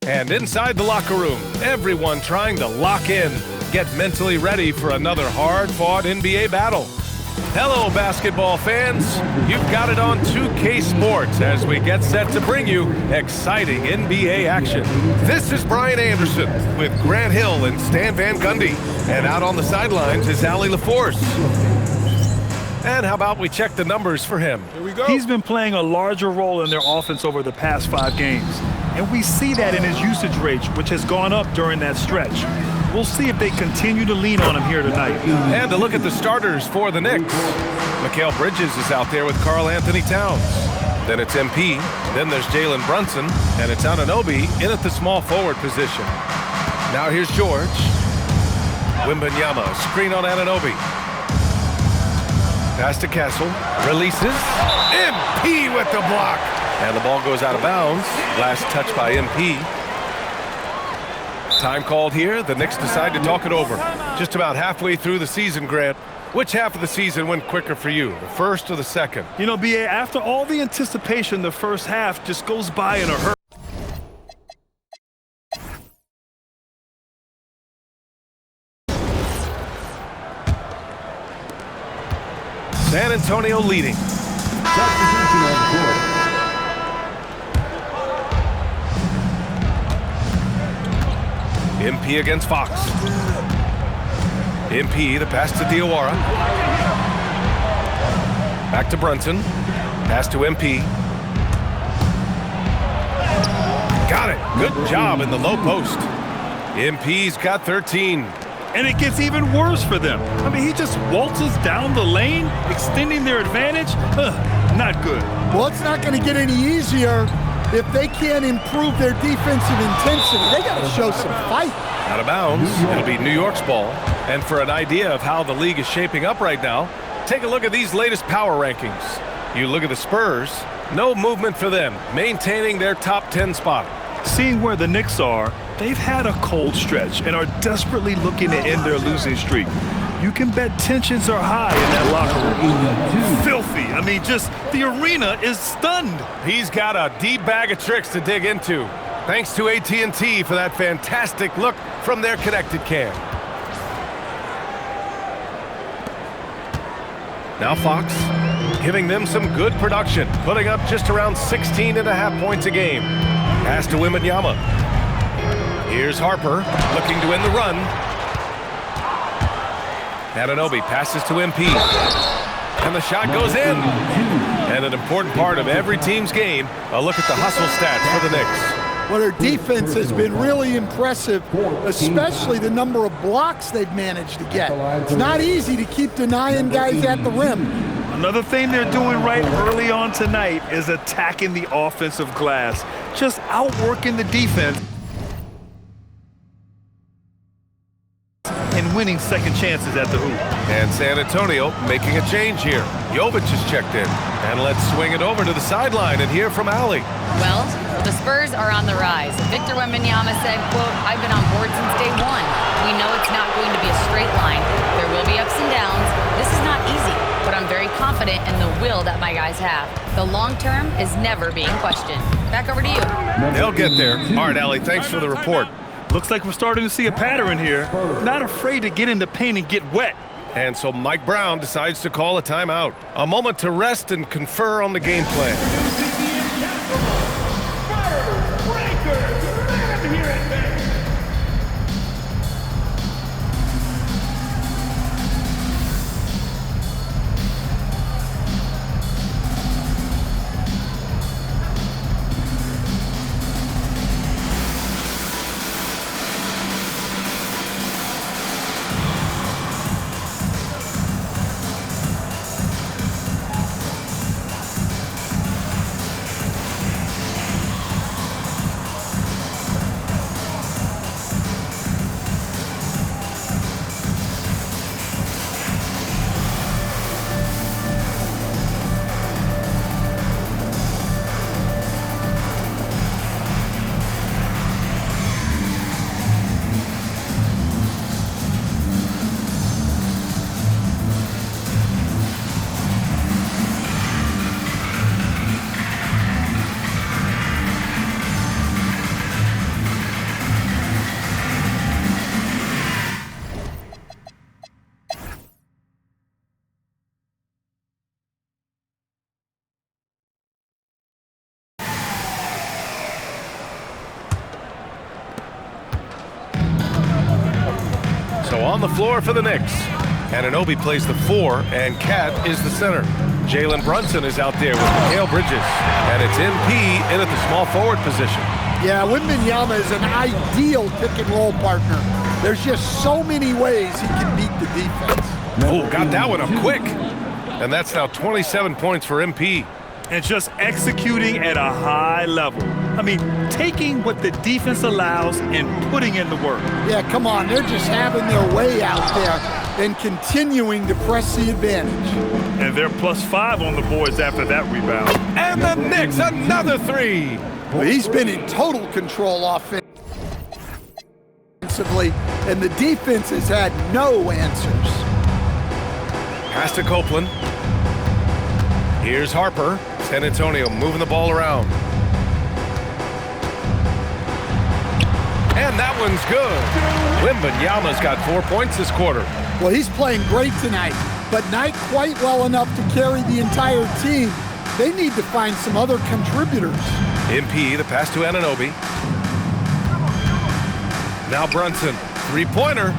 And inside the locker room, everyone trying to lock in, get mentally ready for another hard-fought NBA battle. Hello, basketball fans. You've got it on 2K Sports as we get set to bring you exciting NBA action. This is Brian Anderson with Grant Hill and Stan Van Gundy. And out on the sidelines is Allie LaForce. And how about we check the numbers for him? Here we go. He's been playing a larger role in their offense over the past 5 games. And we see that in his usage rate, which has gone up during that stretch. We'll see if they continue to lean on him here tonight. And to look at the starters for the Knicks. Mikal Bridges is out there with Karl Anthony Towns. Then it's MP. Then there's Jalen Brunson. And it's Anunoby in at the small forward position. Now here's George. Wembanyama, screen on Anunoby. Pass to Castle. Releases. MP with the block. And the ball goes out of bounds. Last touch by MP. Time called here. The Knicks decide to talk it over. Just about halfway through the season, Grant. Which half of the season went quicker for you, the first or the second? You know, B.A., after all the anticipation, the first half just goes by in a hurry. San Antonio leading. MP against Fox. MP, the pass to Diawara. Back to Brunson. Pass to MP. Got it. Good job in the low post. MP's got 13. And it gets even worse for them. I mean, he just waltzes down the lane, extending their advantage. Not good. Well, it's not going to get any easier if they can't improve their defensive intensity. They got to show some fight. Out of bounds. It'll be New York's ball. And for an idea of how the league is shaping up right now, take a look at these latest power rankings. You look at the Spurs, no movement for them, maintaining their top 10 spot. Seeing where the Knicks are, they've had a cold stretch and are desperately looking to end their losing streak. You can bet tensions are high in that locker room. Filthy. I mean, just the arena is stunned. He's got a deep bag of tricks to dig into. Thanks to AT&T for that fantastic look from their connected cam. Now Fox, giving them some good production, putting up just around 16.5 points a game. Pass to Wembanyama. Here's Harper, looking to end the run. Anunoby passes to MP. And the shot goes in. And an important part of every team's game, a look at the hustle stats for the Knicks. Well, their defense has been really impressive, especially the number of blocks they've managed to get. It's not easy to keep denying guys at the rim. Another thing they're doing right early on tonight is attacking the offensive glass, just outworking the defense and winning second chances at the hoop. And San Antonio making a change here. Jovic has checked in. And let's swing it over to the sideline and hear from Allie. Well, the Spurs are on the rise. Victor Wembanyama said, quote, "I've been on board since day one. We know it's not going to be a straight line. There will be ups and downs. This is not easy, but I'm very confident in the will that my guys have. The long term is never being questioned." Back over to you. They'll get there. All right, Allie, thanks for the report. Looks like we're starting to see a pattern here. Not afraid to get in the paint and get wet. And so Mike Brown decides to call a timeout. A moment to rest and confer on the game plan. So on the floor for the Knicks. Anunoby plays the 4, and Cat is the center. Jalen Brunson is out there with Mikal Bridges. And it's MP in at the small forward position. Yeah, Wembanyama is an ideal pick-and-roll partner. There's just so many ways he can beat the defense. Oh, got that one up quick. And that's now 27 points for MP. And just executing at a high level. I mean, taking what the defense allows and putting in the work. Yeah, come on. They're just having their way out there and continuing to press the advantage. And they're +5 on the boards after that rebound. And the Knicks, another 3. Well, he's been in total control offensively, and the defense has had no answers. Pass to Copeland. Here's Harper. San Antonio moving the ball around. And that one's good. Wembanyama's got 4 points this quarter. Well, he's playing great tonight, but not quite well enough to carry the entire team. They need to find some other contributors. MP, the pass to Anunoby. Now Brunson, 3-pointer.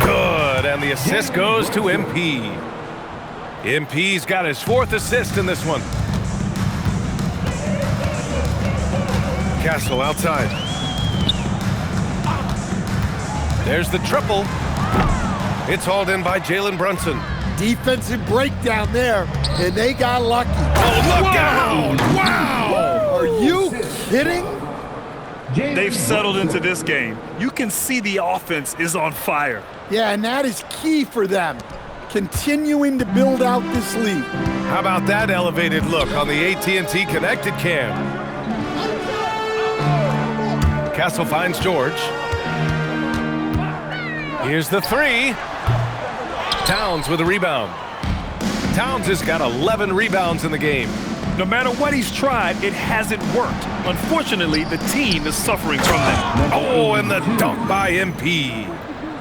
Good, and the assist goes to MP. MP's got his 4th assist in this one. Castle outside. There's the triple. It's hauled in by Jalen Brunson. Defensive breakdown there, and they got lucky. Oh, look out! Wow! Are you kidding? They've settled into this game. You can see the offense is on fire. Yeah, and that is key for them, continuing to build out this lead. How about that elevated look on the AT&T Connected Cam? Castle finds George. Here's the 3. Towns with a rebound. Towns has got 11 rebounds in the game. No matter what he's tried, it hasn't worked. Unfortunately, the team is suffering from that. Oh, and the dunk by MP.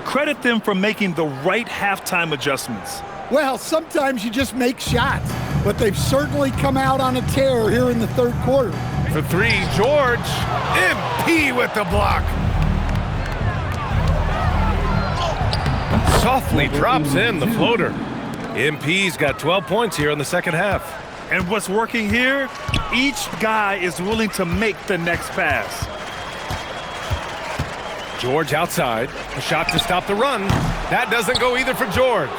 Credit them for making the right halftime adjustments. Well, sometimes you just make shots, but they've certainly come out on a tear here in the third quarter. For 3, George. MP with the block. Softly drops in the floater. MP's got 12 points here in the second half. And what's working here? Each guy is willing to make the next pass. George outside. A shot to stop the run. That doesn't go either for George.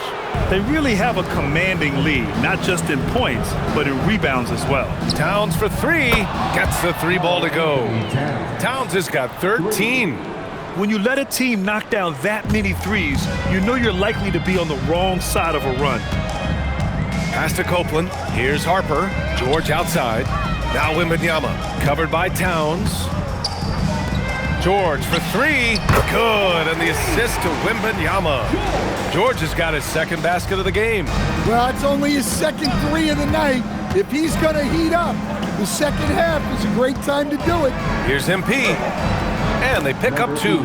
They really have a commanding lead, not just in points, but in rebounds as well. Towns for 3. Gets the 3 ball to go. Towns has got 13. When you let a team knock down that many threes, you know you're likely to be on the wrong side of a run. Pass to Copeland. Here's Harper. George outside. Now Wembanyama. Covered by Towns. George for 3. Good. And the assist to Wembanyama. George has got his 2nd basket of the game. Well, it's only his 2nd 3 of the night. If he's going to heat up, the second half is a great time to do it. Here's MP. And they pick up 2.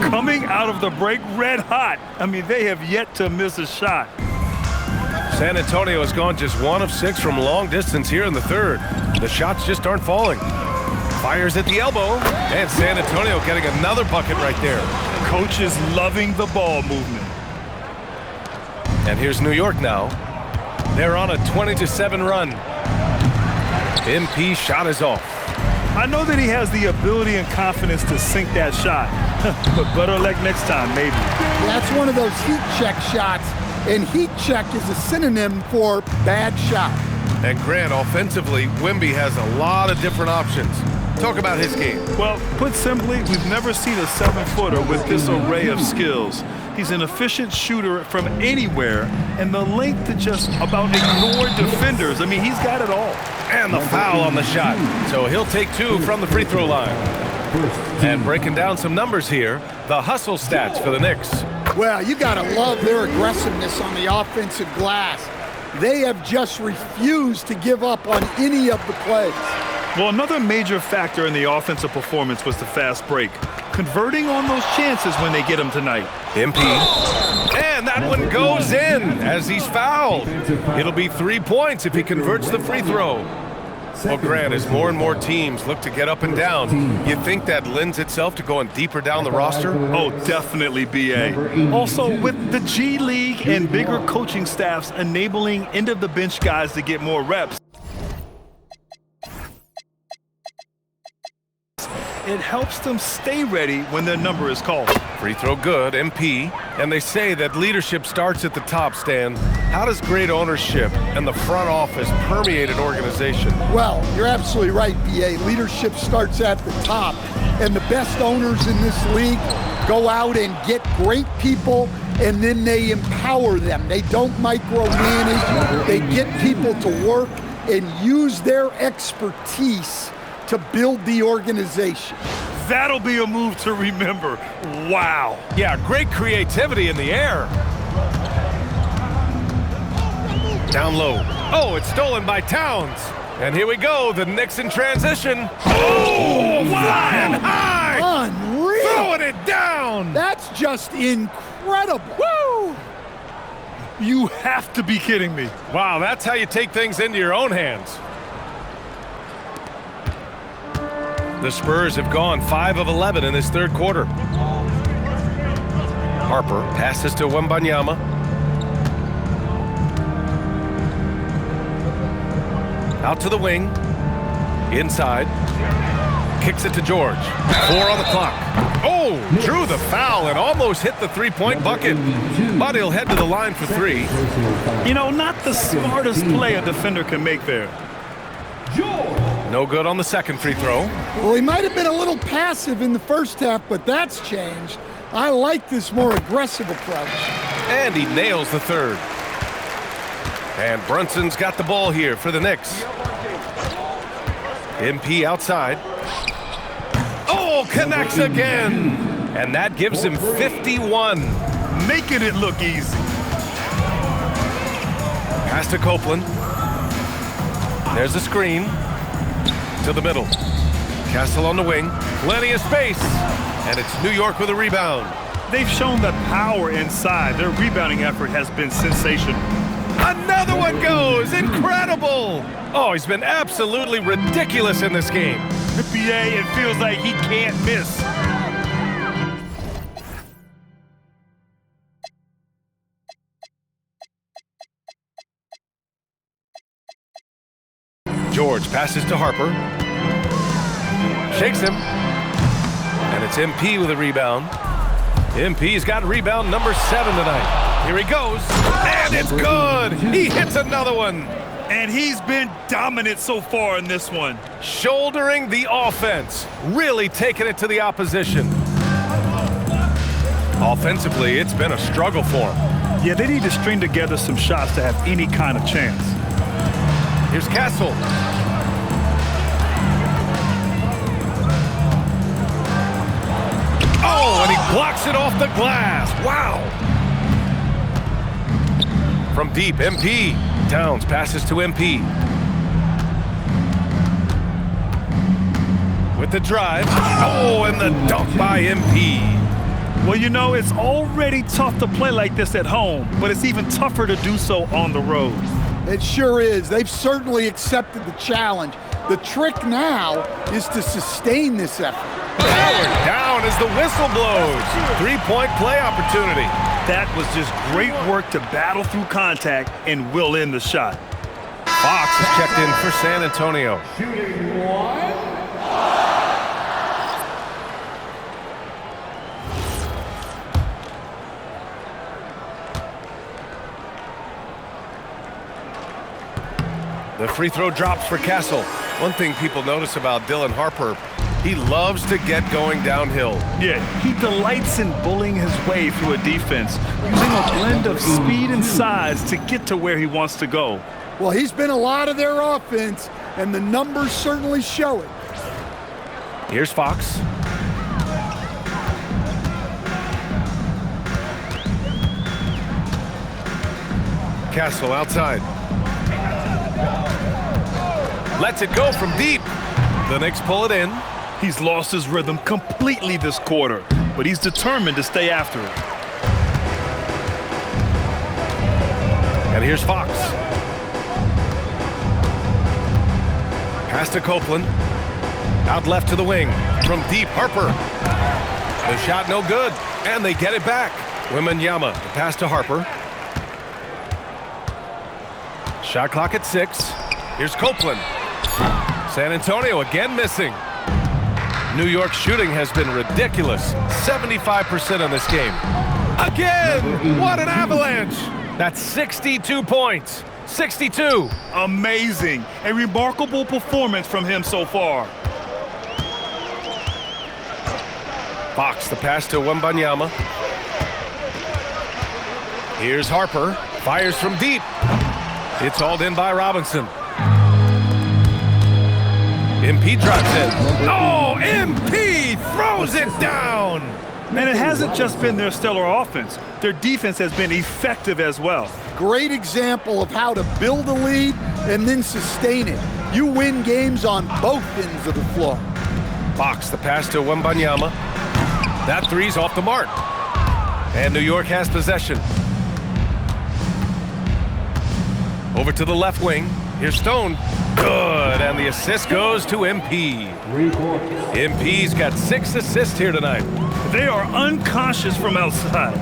Coming out of the break red hot. I mean, they have yet to miss a shot. San Antonio has gone just 1 of 6 from long distance here in the third. The shots just aren't falling. Fires at the elbow, and San Antonio getting another bucket right there. Coach is loving the ball movement. And here's New York now. They're on a 20-7 run. MP shot is off. I know that he has the ability and confidence to sink that shot, but better luck next time, maybe. That's one of those heat check shots, and heat check is a synonym for bad shot. And Grant, offensively, Wemby has a lot of different options. Talk about his game. Well, put simply, we've never seen a 7-footer with this array of skills. He's an efficient shooter from anywhere, and the length to just about ignore defenders. I mean, he's got it all. And the foul on the shot. So he'll take 2 from the free throw line. And breaking down some numbers here, the hustle stats for the Knicks. Well, you got to love their aggressiveness on the offensive glass. They have just refused to give up on any of the plays. Well, another major factor in the offensive performance was the fast break. Converting on those chances when they get them tonight. MP. And that one goes in as he's fouled. It'll be 3 points if he converts the free throw. Well, Grant, as more and more teams look to get up and down, you think that lends itself to going deeper down the roster? Oh, definitely, B.A. Also, with the G League and bigger coaching staffs enabling end-of-the-bench guys to get more reps, it helps them stay ready when their number is called. Free throw good, MP. And they say that leadership starts at the top, Stan. How does great ownership and the front office permeate an organization? Well, you're absolutely right, B.A. Leadership starts at the top. And the best owners in this league go out and get great people, and then they empower them. They don't micromanage. They get people to work and use their expertise to build the organization. That'll be a move to remember. Wow. Yeah, great creativity in the air. Down low. Oh, it's stolen by Towns. And here we go, the Knicks in transition. Oh, flying high! Unreal! Throwing it down! That's just incredible. Woo! You have to be kidding me. Wow, that's how you take things into your own hands. The Spurs have gone 5 of 11 in this third quarter. Harper passes to Wembanyama. Out to the wing. Inside. Kicks it to George. 4 on the clock. Oh, drew the foul and almost hit the three-point bucket. But he'll head to the line for 3. You know, not the smartest play a defender can make there. No good on the second free throw. Well, he might have been a little passive in the first half, but that's changed. I like this more aggressive approach. And he nails the third. And Brunson's got the ball here for the Knicks. MP outside. Oh, connects again. And that gives him 51. Making it look easy. Pass to Copeland. There's the screen. To the middle. Castle on the wing. Plenty of space. And it's New York with a rebound. They've shown the power inside. Their rebounding effort has been sensational. Another one goes. Incredible. Oh, he's been absolutely ridiculous in this game. BA, it feels like he can't miss. George passes to Harper. Shakes him. And it's MP with a rebound. MP's got rebound number 7 tonight. Here he goes. And it's good. He hits another one. And he's been dominant so far in this one. Shouldering the offense. Really taking it to the opposition. Offensively, it's been a struggle for him. Yeah, they need to string together some shots to have any kind of chance. Here's Castle. Oh, and he blocks it off the glass. Wow. From deep, MP. Towns passes to MP. With the drive. Oh, and the dunk by MP. Well, you know, it's already tough to play like this at home, but it's even tougher to do so on the road. It sure is. They've certainly accepted the challenge. The trick now is to sustain this effort. Howard down as the whistle blows. 3-point play opportunity. That was just great work to battle through contact and will in the shot. Fox is checked in for San Antonio. The free throw drops for Castle. One thing people notice about Dylan Harper, he loves to get going downhill. Yeah, he delights in bullying his way through a defense, using a blend of speed and size to get to where he wants to go. Well, he's been a lot of their offense, and the numbers certainly show it. Here's Fox. Castle outside. Lets it go from deep. The Knicks pull it in. He's lost his rhythm completely this quarter, but he's determined to stay after it. And here's Fox. Pass to Copeland. Out left to the wing. From deep, Harper. The shot no good, and they get it back. Wembanyama, the pass to Harper. Shot clock at 6. Here's Copeland. San Antonio again missing. New York shooting has been ridiculous. 75% in this game. Again! What an avalanche! That's 62 points. 62. Amazing. A remarkable performance from him so far. Fox, the pass to Wembanyama. Here's Harper. Fires from deep. It's hauled in by Robinson. MP drops in. Oh, MP throws it down. And it hasn't just been their stellar offense. Their defense has been effective as well. Great example of how to build a lead and then sustain it. You win games on both ends of the floor. Fox, the pass to Wembanyama. That three's off the mark. And New York has possession. Over to the left wing. Here's Stone. Good, and the assist goes to MP. MP's got 6 assists here tonight. They are unconscious from outside.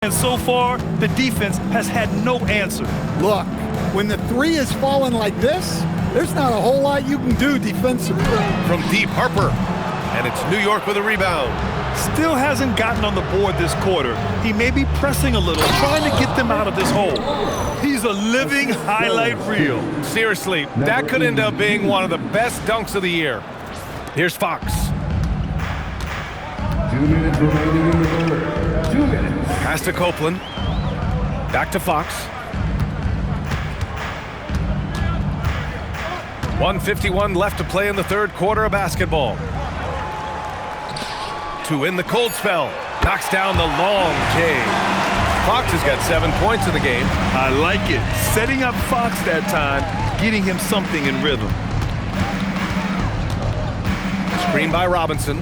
And so far, the defense has had no answer. Look, when the three is falling like this, there's not a whole lot you can do defensively. From deep, Harper. And it's New York with a rebound. Still hasn't gotten on the board this quarter. He may be pressing a little, trying to get them out of this hole. He's a living highlight reel. Seriously, that could end up being one of the best dunks of the year. Here's Fox. 2 minutes remaining in the third. 2 minutes. Pass to Copeland. Back to Fox. 1:51 left to play in the third quarter of basketball. To win the cold spell. Knocks down the long J. Fox has got 7 points in the game. I like it. Setting up Fox that time, getting him something in rhythm. Screen by Robinson.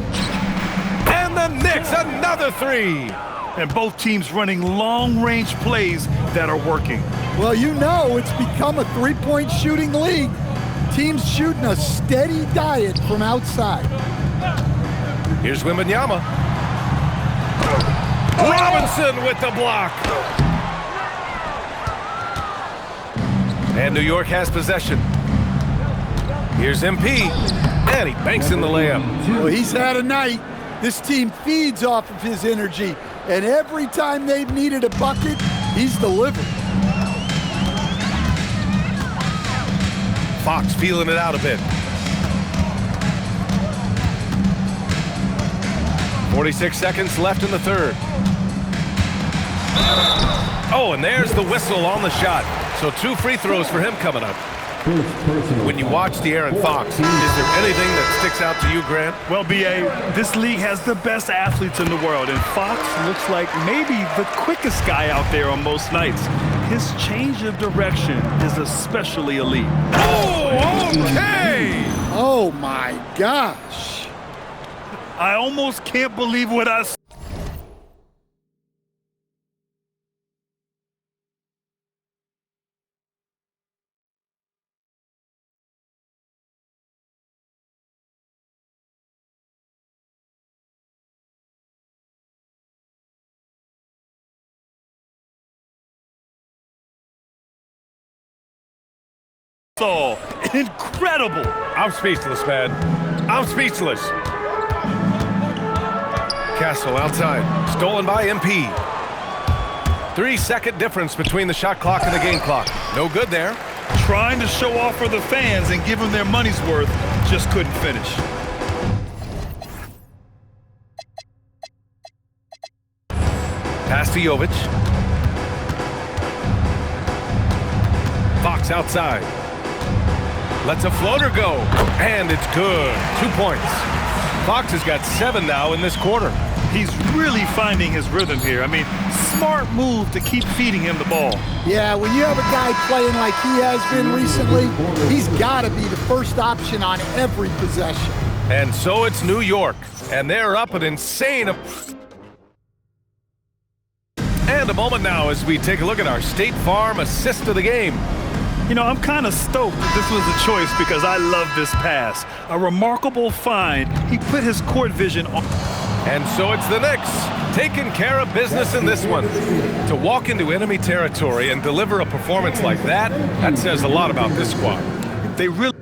And the Knicks, another three. And both teams running long-range plays that are working. Well, you know it's become a three-point shooting league. Teams shooting a steady diet from outside. Here's Wembanyama. Robinson with the block. And New York has possession. Here's MP, and he banks in the layup. Well, he's had a night. This team feeds off of his energy, and every time they've needed a bucket, he's delivered. Fox feeling it out a bit. 46 seconds left in the third. Oh, and there's the whistle on the shot. So 2 free throws for him coming up. When you watch De'Aaron Fox, is there anything that sticks out to you, Grant? Well, B.A., this league has the best athletes in the world, and Fox looks like maybe the quickest guy out there on most nights. His change of direction is especially elite. Oh, okay! Oh, my gosh. I almost can't believe what I saw. Incredible. I'm speechless, man. I'm speechless. Castle outside. Stolen by MP. 3-second difference between the shot clock and the game clock. No good there. Trying to show off for the fans and give them their money's worth. Just couldn't finish. Pass to Jovic. Fox outside. Lets a floater go, and it's good. 2 points. Fox has got 7 now in this quarter. He's really finding his rhythm here. I mean, smart move to keep feeding him the ball. Yeah, when you have a guy playing like he has been recently, he's got to be the first option on every possession. And so it's New York, and they're up an insane... And a moment now as we take a look at our State Farm assist of the game. You know, I'm kind of stoked that this was a choice because I love this pass. A remarkable find. He put his court vision on. And so it's the Knicks taking care of business in this one. To walk into enemy territory and deliver a performance like that, that says a lot about this squad. They really...